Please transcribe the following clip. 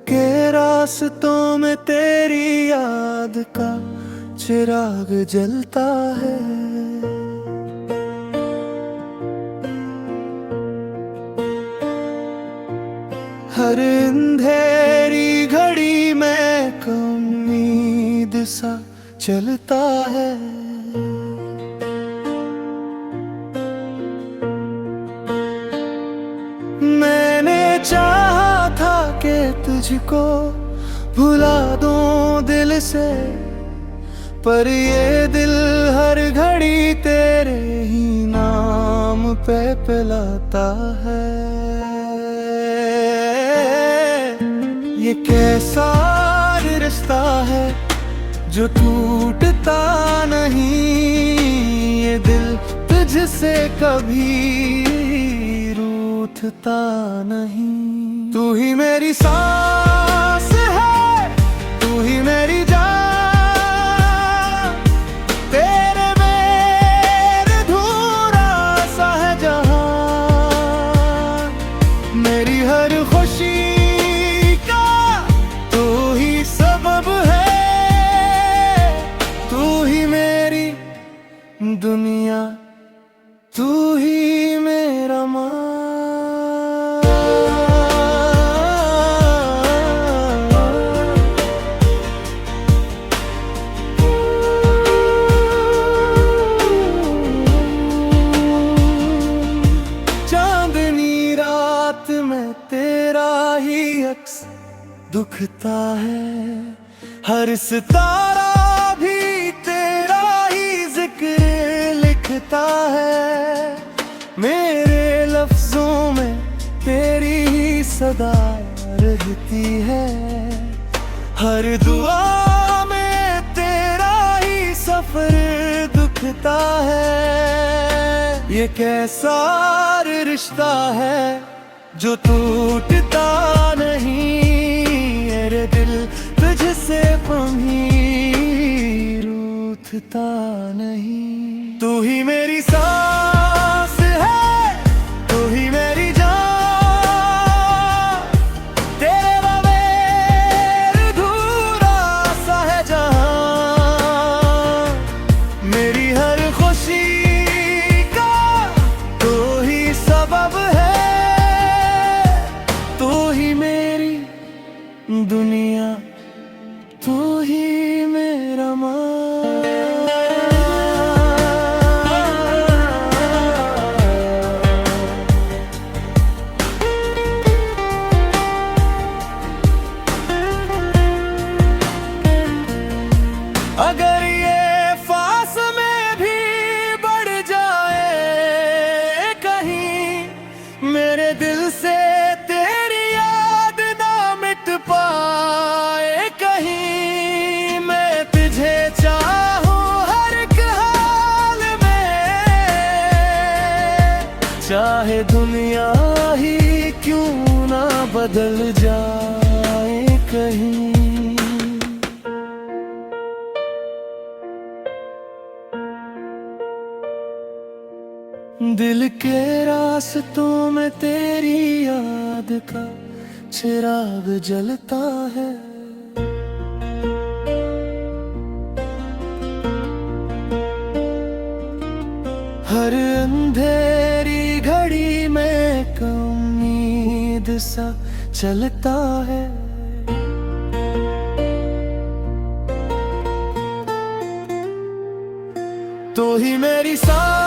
के रास्तों में तेरी याद का चिराग जलता है। हर अंधेरी घड़ी में उम्मीद सा चलता है। मैंने चाहा था कि तुझको भुला दूं दिल से, पर ये दिल हर घड़ी तेरे ही नाम पे पिलाता है। ये कैसा रिश्ता है जो टूटता नहीं, ये दिल तुझसे कभी रूठता नहीं। तू ही मेरी सांस है, तू ही मेरी जान, तेरे मेरे अधूरा सा है जहां। मेरी हर खुशी का तू ही सबब है, तू ही मेरी दुनिया, तू ही मेरा माँ। चांदनी रात में तेरा ही अक्स दुखता है, हर सितारा भी तेरा ही जिक्र लिखता है। मेरे लफ्जों में तेरी ही सदा रहती है, हर दुआ में तेरा ही सफर दुखता है। ये कैसा रिश्ता है जो टूटता नहीं, मेरे दिल तुझसे कभी रूठता नहीं। तू ही मेरी सांस है, तू ही मेरी जान, तेरे बगैर अधूरा सा है जहां। मेरी हर खुशी का तू ही सबब है, तू ही मेरी दुनिया, तू ही मेरा माँ। अगर ये फासले भी बढ़ जाए कहीं, मेरे दिल से तेरी याद ना मिट पाए कहीं। मैं तुझे चाहूं हर एक हाल में, चाहे दुनिया ही क्यों ना बदल जाए कहीं। दिल के रास्तों में तेरी याद का चिराग जलता है। हर अंधेरी घड़ी में उम्मीद सा चलता है। तो ही मेरी सांस